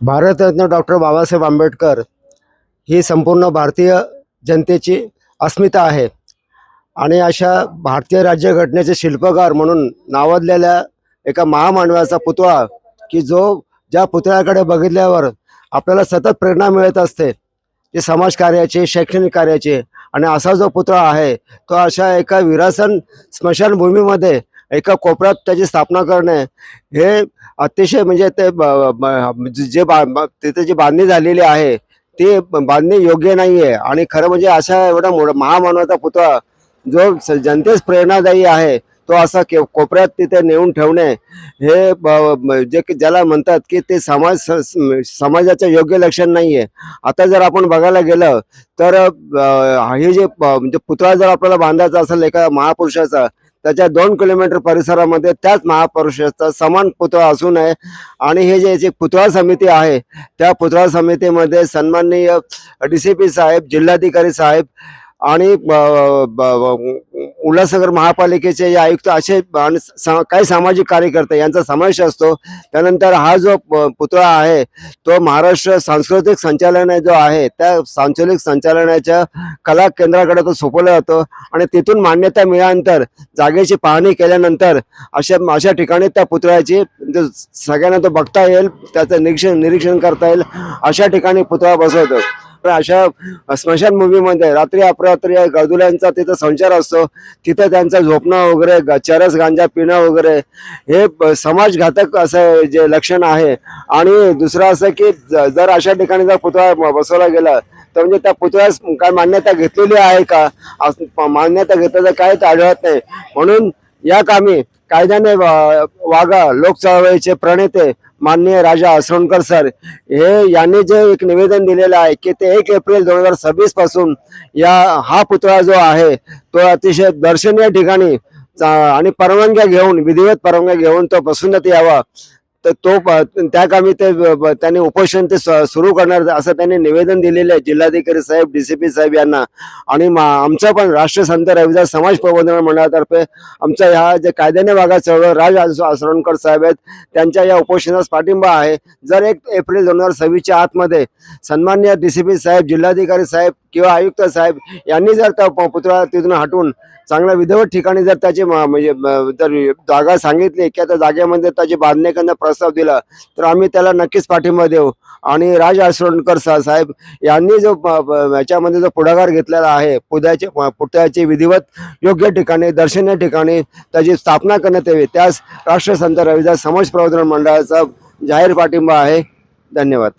Bharat Ratna doctor Babasaheb Ambedkar ही संपूर्ण भारतीय जनतेची अस्मिता आहे आणि अशा भारतीय राज्यघटनेचे शिल्पकार म्हणून नावाजलेल्या एका महामानवाचा पुतळा की जो ज्या पुतळ्याकडे बघितल्यावर आपल्याला सतत प्रेरणा मिळत असते की समाजकार्याची, शैक्षणिक कार्याची. आणि असा जो पुतळा आहे तो अशा एका विरासन स्मशानभूमीमध्ये एका कोपऱ्यात त्याची स्थापना करणे हे अतिशय म्हणजे ते तिथे जी बांधणी झालेली आहे ती बांधणी योग्य नाही आहे. आणि खरं म्हणजे अशा एवढा महामानवाचा पुतळा जो जनतेस प्रेरणादायी आहे तो असा कोपऱ्यात तिथे नेऊन ठेवणे हे जे ज्याला म्हणतात की ते समाजाचं योग्य लक्षण नाही आहे. आता जर आपण बघायला गेलं तर हे जे म्हणजे पुतळा जर आपल्याला बांधायचा असेल एका महापुरुषाचा, त्याच्या 2 किलोमीटर परिसरामध्ये त्याच महापुरुषाचा समान पुतळा असू नये. आणि हे जे पुतळा समिती आहे त्या पुतळा समितीमध्ये सन्माननीय DCP साहेब, जिल्हाधिकारी साहेब आणि उल्हासनगर महापालिकेचे जे आयुक्त असे आणि काही सामाजिक कार्यकर्ते यांचा समावेश असतो. त्यानंतर हा जो पुतळा आहे तो महाराष्ट्र सांस्कृतिक संचालनालय जो आहे त्या सांस्कृतिक संचालनालयाच्या कला केंद्राकडे तो सोपवला जातो आणि तिथून मान्यता मिळाल्यानंतर जागेची पाहणी केल्यानंतर अशा ठिकाणी त्या पुतळ्याची सगळ्यांना तो बघता येईल, त्याचं निरीक्षण करता येईल अशा ठिकाणी पुतळा बसवतो. अशा स्मशानभूमीमध्ये रात्री अपरात्री गळदुल्यांचा तिथं संचार असतो. तिथं त्यांचं झोपणं वगैरे, चरस गांजा पिणं वगैरे हे समाजघातक असं जे लक्षण आहे. आणि दुसरं असं की जर अशा ठिकाणी जर पुतळा बसवला गेला तर म्हणजे त्या पुतळ्यास काय मान्यता घेतलेली आहे का, मान्यता घेतल्याचं काय आढळत नाही. म्हणून या कामी कायद्याने वागा लोक चळवळीचे प्रणेते माननीय राजा असरोणकर सर यांनी जे एक निवेदन दिलेलं आहे की ते 1 एप्रिल 2026 पासून हा पुतळा जो आहे तो अतिशय दर्शनीय ठिकाणी आणि परवानग्या घेऊन, विधिवत परवानग्या घेऊन तो बसवण्यात यावा. तर त्या कामी त्यांनी उपोषण ते सुरू करणार असं त्यांनी निवेदन दिलेलं आहे जिल्हाधिकारी साहेब, DCP साहेब यांना. आणि आमचं पण राष्ट्रसंत रविदास समाज प्रबोधन मंडळातर्फे आमच्या ह्या जे कायद्याने वागा चळवळ राज असरोणकर साहेब आहेत त्यांच्या या उपोषणास पाठिंबा आहे. जर 1 एप्रिल 2026च्या आतमध्ये सन्माननीय DCP साहेब, जिल्हाधिकारी साहेब किंवा आयुक्त साहेब यांनी जर त्या पुतळा तिथून हटवून चांगल्या विधिवत ठिकाणी जर त्याची म्हणजे जर जागा सांगितली की त्या जागेमध्ये त्याची बांधणी करण्याचा प्रस्ताव दिला तर आम्ही त्याला नक्कीच पाठिंबा देऊ. आणि राज असरोणकर साहेब यांनी जो याच्यामध्ये जो पुढाकार घेतलेला आहे पुतळ्याची विधिवत योग्य ठिकाणी, दर्शनीय ठिकाणी त्याची स्थापना करण्यात यावी, त्यास राष्ट्रसंत रविदास समाज प्रबोधन मंडळाचा जाहीर पाठिंबा आहे. धन्यवाद.